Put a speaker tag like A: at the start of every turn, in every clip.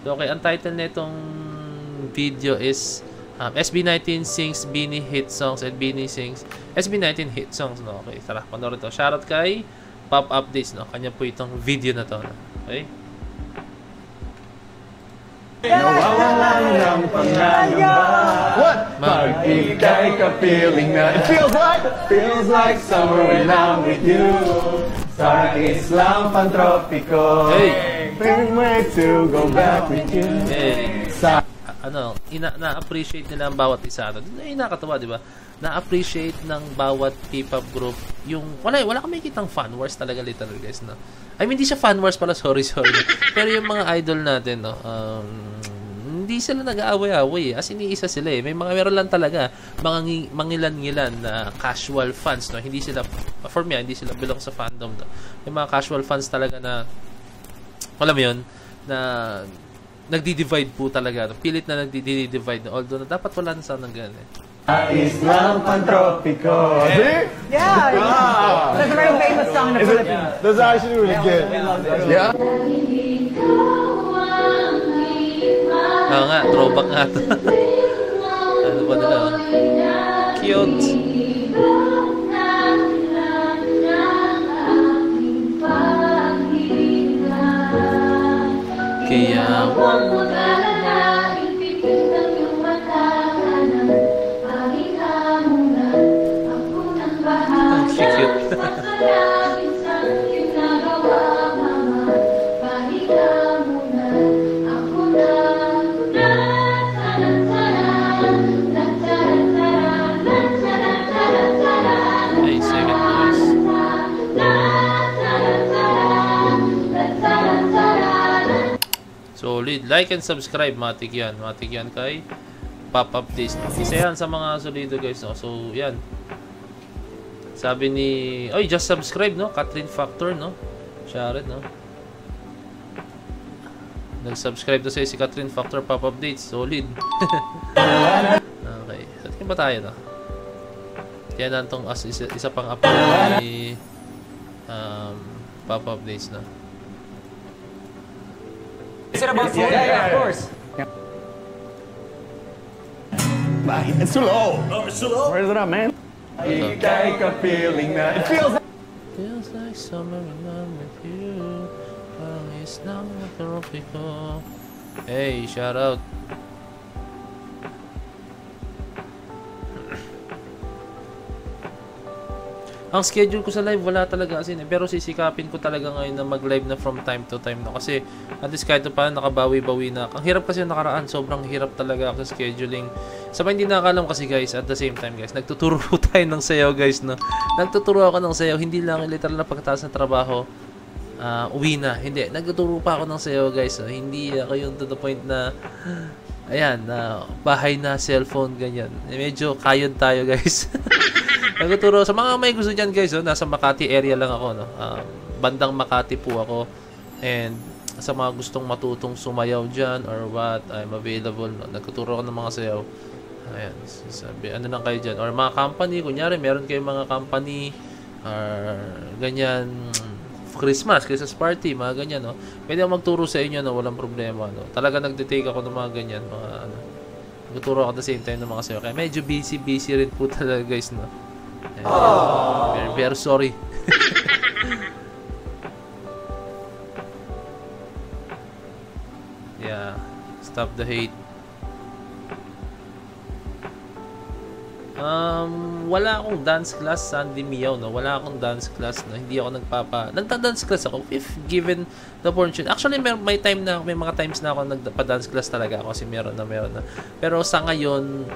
A: So, okay, ang title nitong video is SB19 sings Beanie hit songs and Beanie sings SB19 hit songs, no? Okay, tara, panoorin to. Shoutout kay Pop Updates, no? Kanya po itong video na to, no? Okay?
B: Nawawalan ng pangangamba. What? Pag-ibigay ka feeling na it feels like summer when I'm with you. Sa Islang Pantropiko.
A: Hey!
B: Feeling way to go back with you.
A: Hey!
B: Sa
A: na-appreciate nila ang bawat isa. Nakakatawa, di ba? Na-appreciate ng bawat P-pop group yung wala kami kitang fan wars talaga, literal, guys, no? I mean, hindi siya fan wars pala, sorry. Pero yung mga idol natin, no, hindi sila nag-aaway-aaway. As iniisa sila eh. May mga meron lang talaga mga mangilan-ngilan na casual fans, no? Hindi sila, for me, hindi sila belong sa fandom, no? May mga casual fans talaga na, alam mo yun, na nagdi-divide po talaga. Pilit na nagdi-divide. Although na dapat wala na sanang ganun eh.
B: Islang Pantropiko. See?
C: Yeah, that's a very famous song in the Philippines.
B: That's actually really good. Yeah.
A: Oo nga, throwback nga to. Ano ba nila? Cute. Kaya wag mo galalain, pipintang yung mata na pahinga muna, ako nang bahala sa kalapin sa iyong nagawa, mama. Pahinga muna, ako nang hey, second voice. Solid. Like and subscribe. Matik yan kay Pop Updates. Isa yan sa mga solido, guys, no? So, yan. Sabi ni... Oy, just subscribe, no? Catherine Factor, no? Shared, no? Nag-subscribe na sa'yo si Catherine Factor Pop Updates. Solid. Okay. Saan ba tayo, no? Kaya nantong as isa pang upload ni Pop Updates, no?
C: Is it about food? Yeah, of course.
B: It's too low.
D: Oh, it's too low?
B: Where's it at, man? Ibigay ka feeling na it feels
A: like summer when I'm with you. Parang Islang Pantropiko. Hey, shout out. Ang schedule ko sa live wala talaga kasi pero sisikapin ko talaga ngayon na mag-live na from time to time, no, kasi at least kahit pa nakabawi-bawi na. Ang hirap kasi nakaraan, sobrang hirap talaga ako sa scheduling. Sabay hindi nakakalam kasi, guys, at the same time, guys, nagtuturo tayo ng sayaw, guys, no. Nagtuturo ako ng sayaw, hindi lang literal na pagkatapos ng trabaho uwi na. Hindi, nagtuturo pa ako ng sayaw, guys, no? Hindi ako yung to the point na ayan, bahay na, cellphone, ganyan. Medyo kayod tayo, guys. Nagtuturo sa mga may gusto dyan, guys, oh, nasa Makati area lang ako, no? Bandang Makati po ako, and sa mga gustong matutong sumayaw dyan or what, I'm available, no? Nagtuturo ako ng mga sayaw. Ayan, sabi, ano lang kayo dyan, or mga company, kunyari meron kayong mga company or ganyan, Christmas party, mga ganyan, no? Pwede ako magturo sa inyo, no? Walang problema, no? Talaga nagde-take ako ng mga ganyan, mga ano, nagtuturo ako at the same time ng mga sayaw, kaya medyo busy rin po talaga, guys, no? Very, very sorry. Yeah, stop the hate. Wala akong dance class, Sandy Miao, no? Wala akong dance class, no? Hindi ako nagta-dance class ako if given the opportunity. Actually, may mga times na ako nagpa-dance class talaga ako kasi meron na. Pero sa ngayon,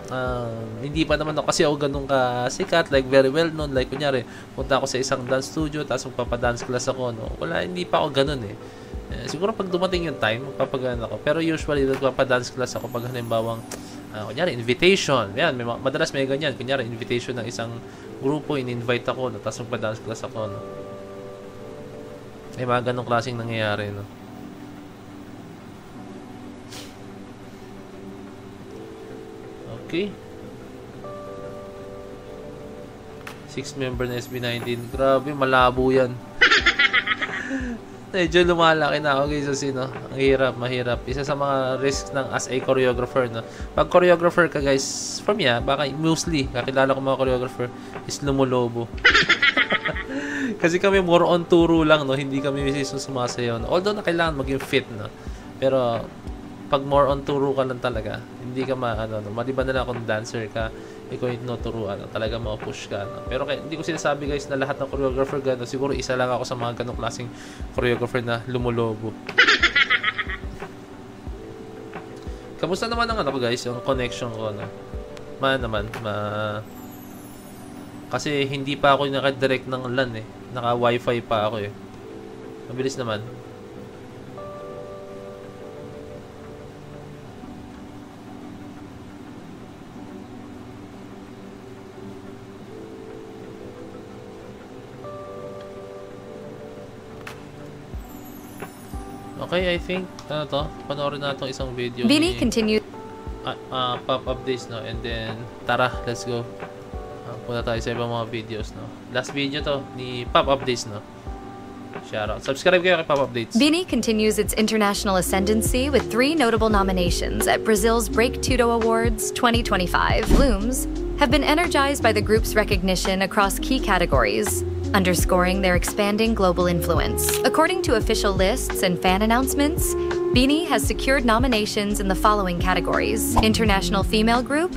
A: hindi pa naman ako kasi ako ganun ka sikat, like very well known, like kunyari, punta ako sa isang dance studio tapos magpapa-dance class ako, no? Wala, hindi pa ako ganun eh. Siguro pag dumating yung time, magpapagana ako. Pero usually, nagpapa-dance class ako pag halimbawang kunyari, invitation. Yan, madalas may ganyan. Kunyari, invitation ng isang grupo, in-invite ako, no? Tapos magpa-dance class ako, no? May mga ganong klaseng nangyayari, no? Okay. 6 member na SB19. Grabe, malabo yan. Medyo lumalaki na ako guys kasi no. Ang hirap, mahirap. Isa sa mga risks ng as a choreographer no. Pag choreographer ka guys, for me baka mostly kakilala ko mga choreographer is lumulobo. Kasi kami more on turo lang no, hindi kami mismo sumasayaw. No? Although na kailangan maging fit no. Pero pag more on turo ka lang talaga, hindi ka no, maliban na lang kung dancer ka, ikaw yung tinuturuan, talaga ma-push ka. No? Pero hindi ko sinasabi guys na lahat ng choreographer gano'n. Siguro isa lang ako sa mga ganong klaseng choreographer na lumulobo. Kamusta naman ang guys, yung connection ko, no? Kasi hindi pa ako naka-direct ng LAN eh. Naka-wifi pa ako eh. Mabilis naman. Okay, I think, panoorin natin isang video
D: Vinny continued.
A: Pop-up days, no? And then, tara, let's go. Punta tayo sa ibang mga videos, no? Last video to, ni Pop-up days, no? Shoutout. Subscribe kayo kay Pop-up days.
D: Vinny continues its international ascendancy with 3 notable nominations at Brazil's Break Tudo Awards 2025. Blooms have been energized by the group's recognition across key categories, underscoring their expanding global influence. According to official lists and fan announcements, Beanie has secured nominations in the following categories: International Female Group,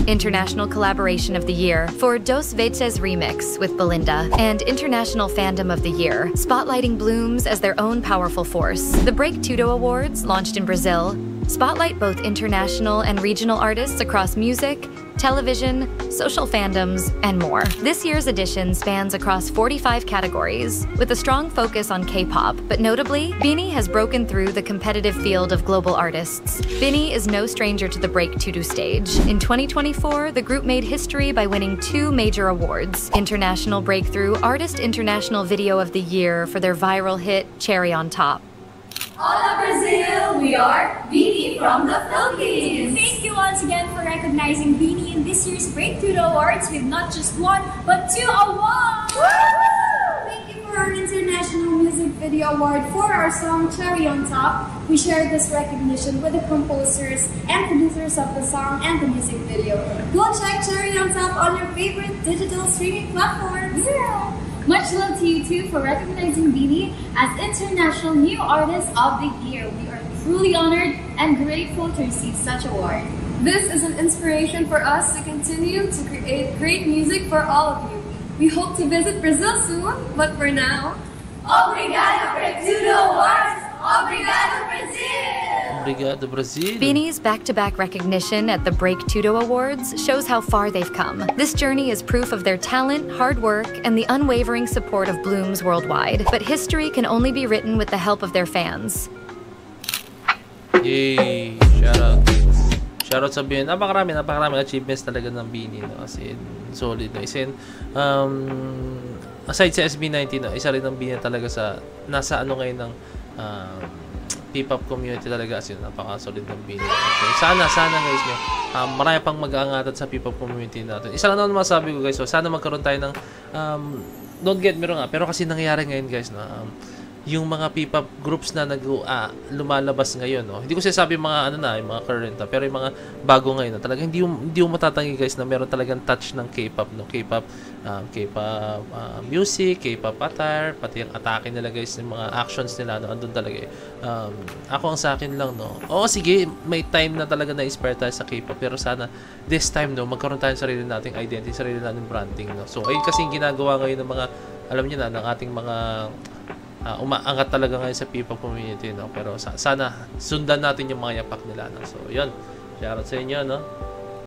D: International Collaboration of the Year for Dos Vezes Remix with Belinda, and International Fandom of the Year, spotlighting Blooms as their own powerful force. The Break Tudo Awards, launched in Brazil, spotlight both international and regional artists across music, television, social fandoms, and more. This year's edition spans across 45 categories, with a strong focus on K-pop, but notably, Beanie has broken through the competitive field of global artists. Beanie is no stranger to the Break Tudo stage. In 2024, the group made history by winning 2 major awards: International Breakthrough Artist International Video of the Year for their viral hit Cherry on Top.
E: Hola Brazil! We are Beanie from the Philippines!
F: Thank you once again for recognizing Beanie in this year's Break Tudo Awards with not just 1, but 2 awards!
E: Thank you for our International Music Video Award for our song Cherry on Top. We share this recognition with the composers and producers of the song and the music video. Go check Cherry on Top on your favorite digital streaming platforms!
F: Yeah! Much love to you too for recognizing Beanie as International New Artist of the Year. We are truly honored and grateful to receive such award.
E: This is an inspiration for us to continue to create great music for all of you. We hope to visit Brazil soon, but for now,
F: Obrigado Break Tudo Awards! Obrigado Brazil!
A: Obrigado Brazil!
D: Beanie's back-to-back recognition at the Break Tudo Awards shows how far they've come. This journey is proof of their talent, hard work, and the unwavering support of Blooms worldwide. But history can only be written with the help of their fans.
A: Yay! Shoutout. Shoutout sa Beanie. Napakarami achievements talaga ng Beanie. No? As in, solid. No? As in, aside sa SB19, no? Isa rin ng Beanie talaga sa, nasa ngayon ng P-pop community talaga, as in, napaka-solid ng Beanie. Okay. Sana guys, no? Marami pang mag-aangatan sa P-pop community natin. Isa lang naman masabi ko guys, so, sana magkaroon tayo ng, don't get me wrong pero kasi nangyayari ngayon guys, no? Yung mga P-pop groups na lumalabas ngayon, no? Hindi ko sinasabi mga yung mga current, pero yung mga bago ngayon, no? Talagang hindi mo matatangi guys na meron talagang touch ng K-pop, no? K-pop music, K-pop attire, pati yung atake nila guys, yung mga actions nila, no? Andun talaga eh. Ako ang sa akin lang, no? Oo, sige, may time na talaga na-inspire tayo sa K-pop, pero sana this time, no, magkaroon tayo ng sarili nating identity, sarili nating branding, no? So, ayun kasi yung ginagawa ngayon ng mga, alam niyo na, ng ating mga umaangat talaga ngayon sa P-pop community, no? Pero sana sundan natin yung mga yapak nila, no? So, yun. Shoutout sa inyo, no?